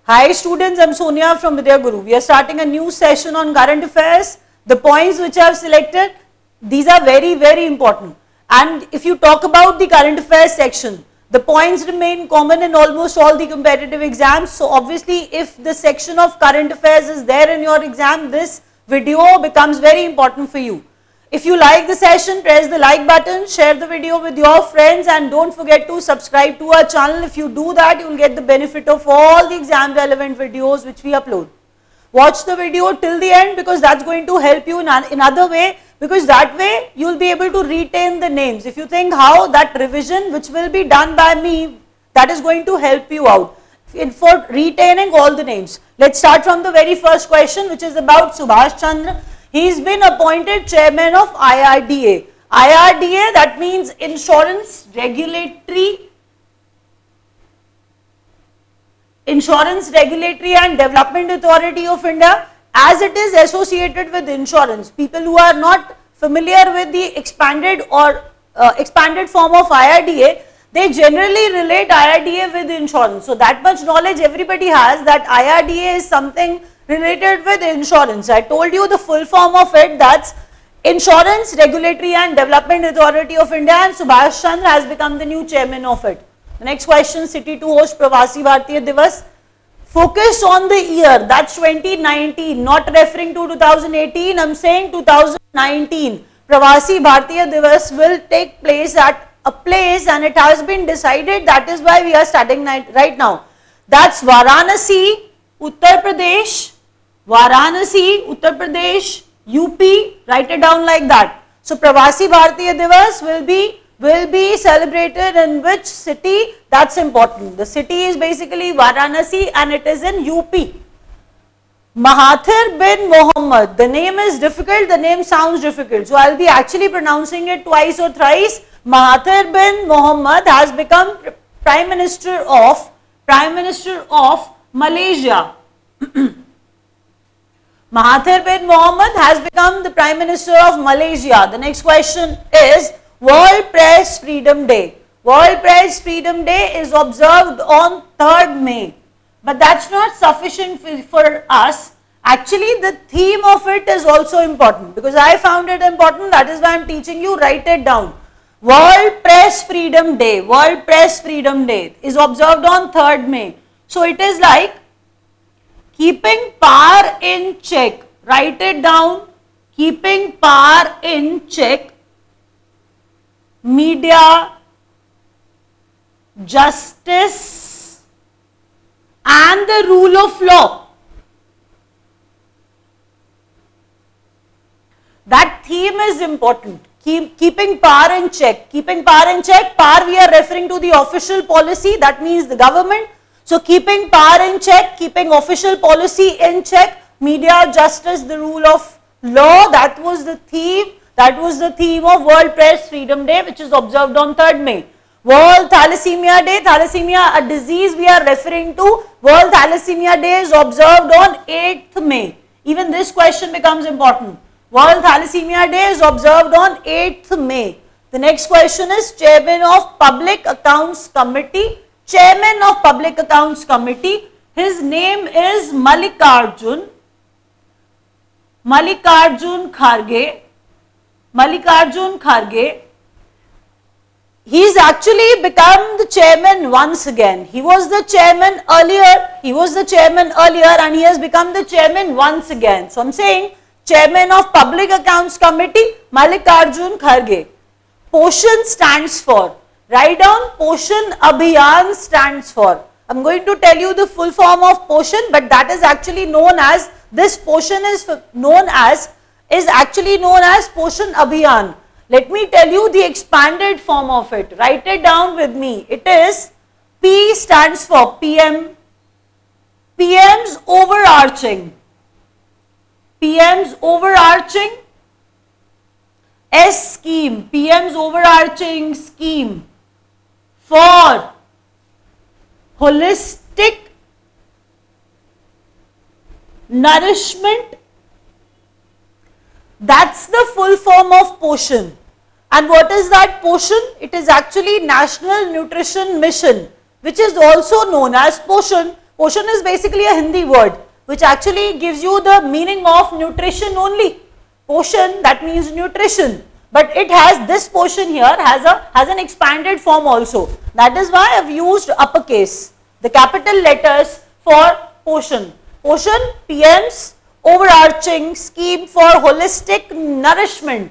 Hi students, I'm Sonia from Vidya Guru. We are starting a new session on current affairs. The points which I have selected, these are very, very important. And if you talk about the current affairs section, the points remain common in almost all the competitive exams. So obviously, if the section of current affairs is there in your exam, this video becomes very important for you. If you like the session, press the like button, share the video with your friends, and don't forget to subscribe to our channel. If you do that, you will get the benefit of all the exam relevant videos which we upload. Watch the video till the end because that's going to help you in another way, because that way you will be able to retain the names. If you think how that revision which will be done by me, that is going to help you out for retaining all the names. Let's start from the very first question, which is about Subhash Chandra. He's been appointed chairman of IRDA. IRDA, that means Insurance Regulatory and Development Authority of India, as it is associated with insurance. People who are not familiar with the expanded form of IRDA, they generally relate IRDA with insurance. So that much knowledge everybody has that IRDA is something related with insurance. I told you the full form of it, that's Insurance Regulatory and Development Authority of India, and Subhash Chandra has become the new chairman of it. The next question, city to host Pravasi Bharatiya Divas. Focus on the year, that's 2019, not referring to 2018, I'm saying 2019. Pravasi Bharatiya Divas will take place at a place, and it has been decided, that is why we are starting right now. That's Varanasi, Uttar Pradesh, UP, write it down like that. So Pravasi Bharatiya Divas will be celebrated in which city? That's important. The city is basically Varanasi and it is in UP. Mahathir bin Mohammed, the name is difficult, the name sounds difficult. So I'll be actually pronouncing it twice or thrice. Mahathir bin Mohammed has become Prime Minister of Malaysia. Mahathir bin Mohammed has become the Prime Minister of Malaysia. The next question is World Press Freedom Day. World Press Freedom Day is observed on 3rd May. But that's not sufficient for us. Actually, the theme of it is also important because I found it important. That is why I'm teaching you. Write it down. World Press Freedom Day. World Press Freedom Day is observed on 3rd May. So it is like keeping power in check. Write it down. Keeping power in check. Media, justice, and the rule of law. That theme is important. Keeping power in check. Keeping power in check. Power we are referring to the official policy. That means the government. So keeping power in check, keeping official policy in check, media, justice, the rule of law, that was the theme. That was the theme of World Press Freedom Day, which is observed on 3rd May. World Thalassemia Day, thalassemia, a disease we are referring to. World Thalassemia Day is observed on 8th May. Even this question becomes important. World Thalassemia Day is observed on 8th May. The next question is Chairman of Public Accounts Committee. Chairman of Public Accounts Committee, his name is Mallikarjun Kharge. Mallikarjun Kharge. He's actually become the chairman once again. He was the chairman earlier and he has become the chairman once again. So I'm saying Chairman of Public Accounts Committee, Mallikarjun Kharge. Poshan stands for. Write down Poshan Abhiyan stands for. I'm going to tell you the full form of Poshan, but that is actually known as, this Poshan is actually known as Poshan Abhiyan. Let me tell you the expanded form of it. Write it down with me. It is P stands for PM. PM's overarching. PM's overarching. S scheme. PM's overarching scheme for holistic nourishment. That's the full form of Poshan. And what is that Poshan? It is actually National Nutrition Mission, which is also known as Poshan. Poshan is basically a Hindi word which actually gives you the meaning of nutrition only. Poshan, that means nutrition. But it has, this portion here has an expanded form also. That is why I have used uppercase, the capital letters for Poshan. Poshan, PM's overarching scheme for holistic nourishment.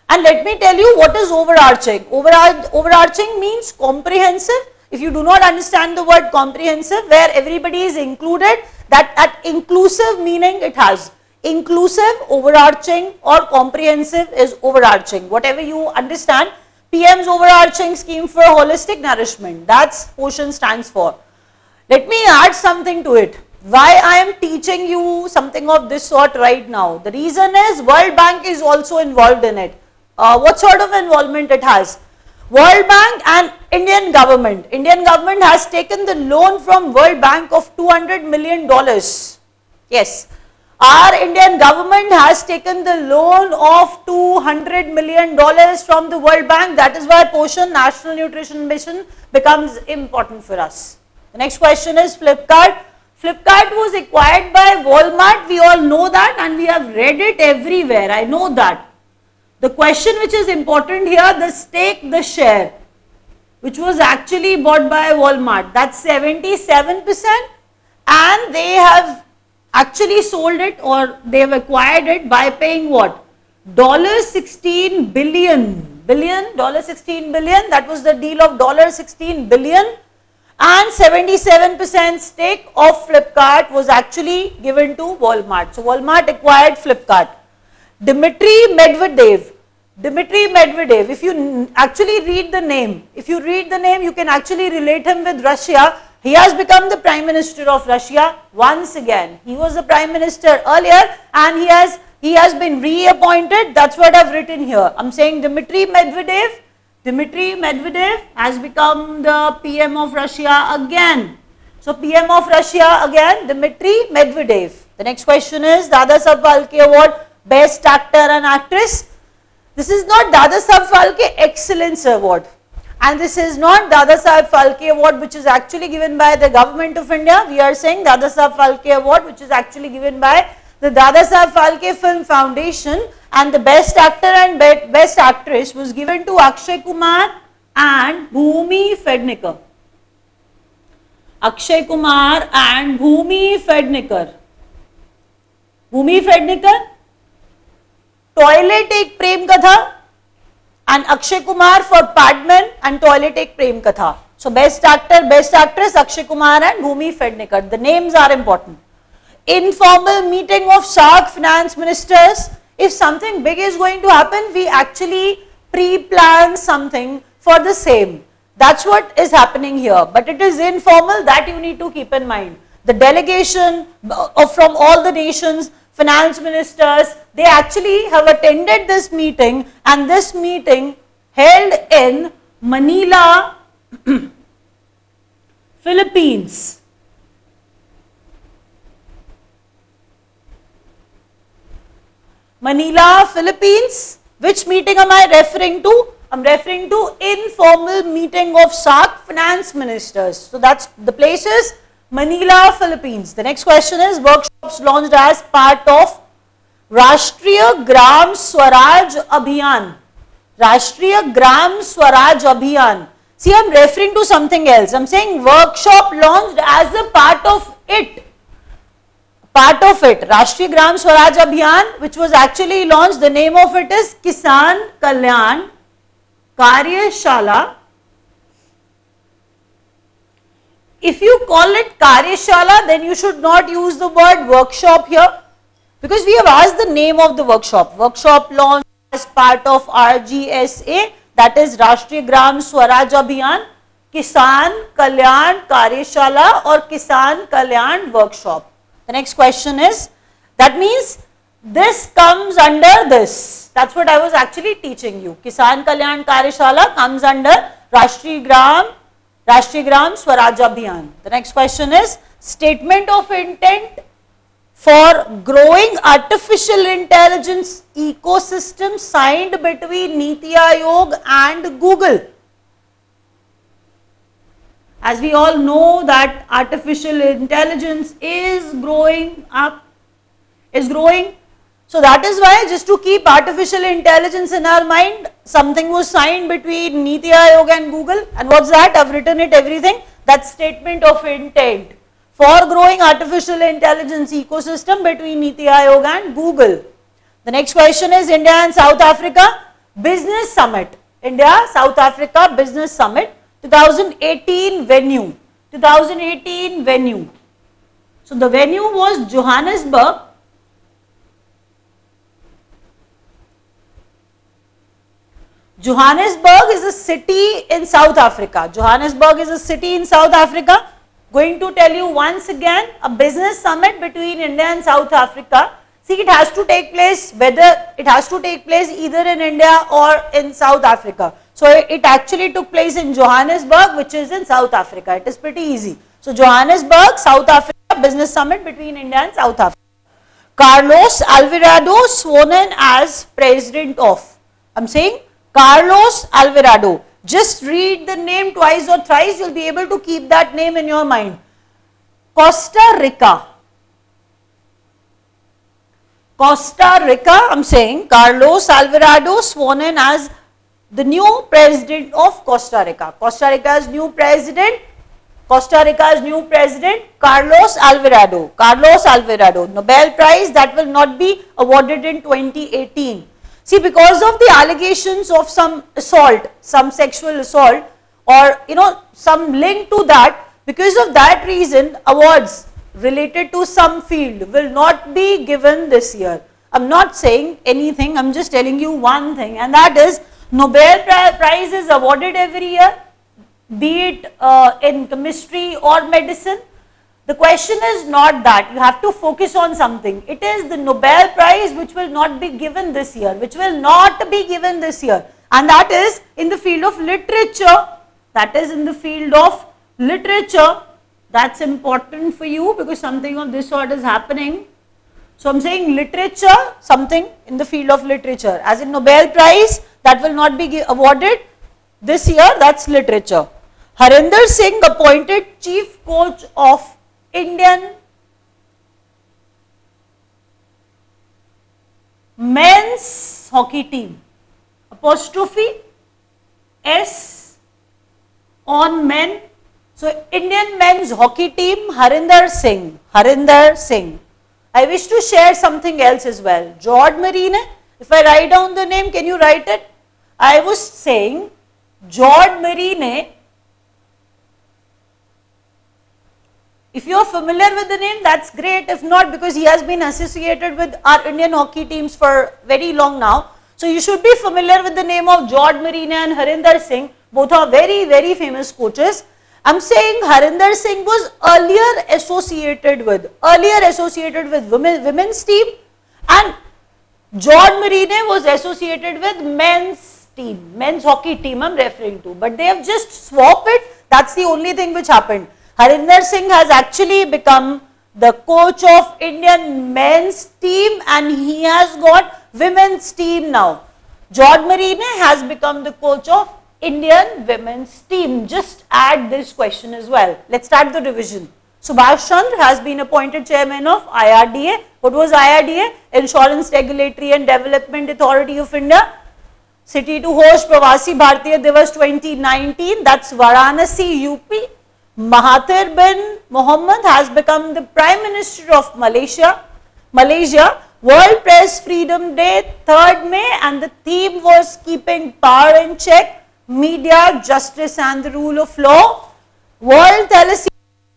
And let me tell you what is overarching. Overarching means comprehensive. If you do not understand the word comprehensive, where everybody is included, that inclusive meaning it has. Inclusive, overarching or comprehensive is overarching. Whatever you understand, PM's overarching scheme for holistic nourishment, that's Poshan stands for. Let me add something to it. Why I am teaching you something of this sort right now? The reason is World Bank is also involved in it. What sort of involvement it has? World Bank and Indian government. Indian government has taken the loan from World Bank of $200 million. Yes, our Indian government has taken the loan of $200 million from the World Bank. That is why Poshan, National Nutrition Mission, becomes important for us. The next question is Flipkart. Flipkart was acquired by Walmart. We all know that and we have read it everywhere. I know that. The question which is important here, the stake, the share, which was actually bought by Walmart, that's 77%, and they have actually sold it or they have acquired it by paying what? $16 billion. $16 billion, that was the deal of $16 billion, and 77% stake of Flipkart was actually given to Walmart. So Walmart acquired Flipkart. Dmitry Medvedev, if you actually read the name, you can actually relate him with Russia. He has become the Prime Minister of Russia once again. He was the Prime Minister earlier and he has been reappointed. That's what I've written here. I'm saying Dmitry Medvedev has become the PM of Russia again. So PM of Russia again, Dmitry Medvedev. The next question is Dadasaheb Phalke Award, Best Actor and Actress. This is not Dadasaheb Phalke Excellence Award, and this is not Dadasaheb Phalke Award which is actually given by the Government of India. We are saying Dadasaheb Phalke Award which is actually given by the Dadasaheb Phalke Film Foundation, and the Best Actor and Best Actress was given to Akshay Kumar and Bhumi Pednekar. Akshay Kumar and Bhumi Pednekar. Bhumi Pednekar, Toilet Ek Prem Katha, and Akshay Kumar for Padman and Toilet Ek Prem Katha. So Best Actor, Best Actress, Akshay Kumar and Bhumi Pednekar. The names are important. Informal meeting of SAARC finance ministers. If something big is going to happen, we actually pre-plan something for the same. That's what is happening here. But it is informal, that you need to keep in mind. The delegation from all the nations, finance ministers, they actually have attended this meeting, and this meeting held in Manila, Philippines. Manila, Philippines. Which meeting am I referring to? I'm referring to informal meeting of SAARC finance ministers. So that's the place is Manila, Philippines. The next question is workshops launched as part of Rashtriya Gram Swaraj Abhiyan. Rashtriya Gram Swaraj Abhiyan. See, I'm referring to something else. I'm saying workshop launched as a part of it. Rashtriya Gram Swaraj Abhiyan, which was actually launched, the name of it is Kisan Kalyan Karyashala. If you call it Karyashala, then you should not use the word workshop here, because we have asked the name of the workshop. Workshop launched as part of RGSA, that is Rashtriya Gram Swaraj Abhiyan, Kisan Kalyan Karyashala or Kisan Kalyan Workshop. The next question is, that means this comes under this. That's what I was actually teaching you. Kisan Kalyan Karyashala comes under Rashtriya Gram Swaraj Abhiyan. The next question is, statement of intent for growing artificial intelligence ecosystem signed between Niti Aayog and Google. As we all know that artificial intelligence is growing up, is growing. So that is why, just to keep artificial intelligence in our mind, something was signed between Niti Aayog and Google. And what's that? I've written it, everything. That statement of intent for growing artificial intelligence ecosystem between Niti Aayog and Google. The next question is India and South Africa Business Summit. India, South Africa Business Summit 2018 venue. 2018 venue. So the venue was Johannesburg. Johannesburg is a city in South Africa. Johannesburg is a city in South Africa. Going to tell you once again, a business summit between India and South Africa. See, it has to take place, whether it has to take place either in India or in South Africa. So it actually took place in Johannesburg, which is in South Africa. It is pretty easy. So Johannesburg, South Africa, business summit between India and South Africa. Carlos Alvarado sworn in as president of. I'm saying Carlos Alvarado. Just read the name twice or thrice, you'll be able to keep that name in your mind. Costa Rica. Costa Rica, I'm saying Carlos Alvarado sworn in as the new president of Costa Rica. Costa Rica's new president, Carlos Alvarado. Carlos Alvarado, Nobel Prize that will not be awarded in 2018. See, because of the allegations of some assault, some sexual assault, or some link to that, because of that reason, awards related to some field will not be given this year. I'm not saying anything, I'm just telling you one thing, and that is Nobel Prize is awarded every year, be it in chemistry or medicine. The question is not that, you have to focus on something. It is the Nobel Prize which will not be given this year, and that is in the field of literature. That's important for you because something of this sort is happening. So I'm saying literature, something in the field of literature. As in Nobel Prize, that will not be awarded this year, that's literature. Harinder Singh appointed chief coach of Indian men's hockey team. Apostrophe S on men. So Indian men's hockey team, Harinder Singh. I wish to share something else as well. George Marine, if I write down the name, can you write it? I was saying George Marine. If you are familiar with the name, that's great. If not, because he has been associated with our Indian hockey teams for very long now. So you should be familiar with the name of George Marine and Harinder Singh. Both are very, very famous coaches. I'm saying Harinder Singh was earlier associated with women's team, and George Marine was associated with men's team, men's hockey team I'm referring to. But they have just swapped it. That's the only thing which happened. Harinder Singh has actually become the coach of Indian men's team and he has got women's team now. George Marine has become the coach of Indian women's team. Just add this question as well. Let's start the revision. Subhash Chandra has been appointed chairman of IRDA. What was IRDA? Insurance Regulatory and Development Authority of India. City to host Pravasi Bharatiya Divas 2019. That's Varanasi, UP. Mahathir bin Mohammed has become the Prime Minister of Malaysia. World Press Freedom Day, 3rd May, and the theme was keeping power in check, media, justice and the rule of law. World Thalassemia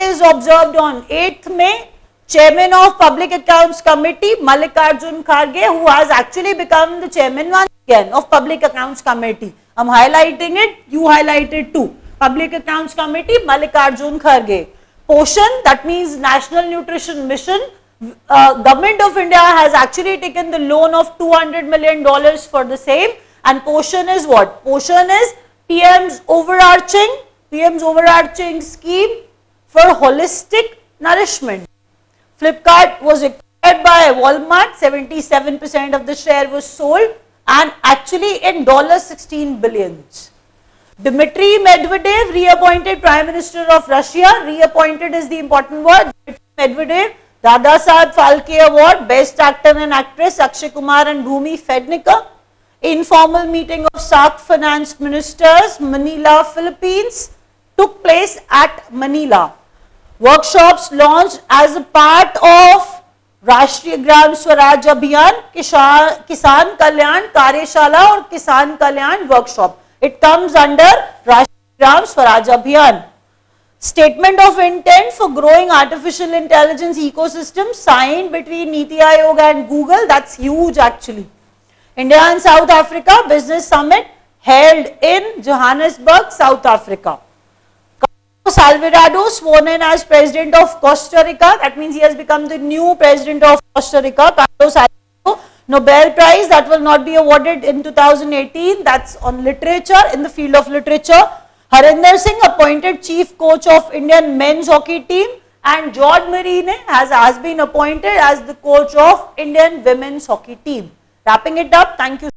is observed on 8th May. Chairman of Public Accounts Committee, Mallikarjun Kharge, who has actually become the chairman once again of Public Accounts Committee. I'm highlighting it, you highlight it too. Public Accounts Committee, Mallikarjun Kharge. Poshan, that means National Nutrition Mission. Government of India has actually taken the loan of $200 million for the same. And Poshan is what? Poshan is PM's overarching scheme for holistic nourishment. Flipkart was acquired by Walmart, 77% of the share was sold and actually in $16 billion. Dmitry Medvedev, reappointed Prime Minister of Russia. Reappointed is the important word. Dmitry Medvedev, Dada Saheb Phalke Award, Best Actor and Actress, Akshay Kumar and Bhumi Pednekar. Informal meeting of SAARC finance ministers, Manila, Philippines, took place at Manila. Workshops launched as a part of Rashtriya Gram Swaraj Abhiyan, Kisan Kalyan Karyashala or Kisan Kalyan Workshop. It comes under Rashtriya Gram Swaraj Abhiyan. Statement of intent for growing artificial intelligence ecosystem signed between Niti Aayog and Google. That's huge actually. India and South Africa Business Summit held in Johannesburg, South Africa. Carlos Alvarado sworn in as President of Costa Rica. That means he has become the new President of Costa Rica. Carlos Alvarado, Nobel Prize that will not be awarded in 2018. That's on literature, in the field of literature. Harinder Singh appointed Chief Coach of Indian Men's Hockey Team, and George Marine has been appointed as the coach of Indian Women's Hockey Team. Wrapping it up, thank you.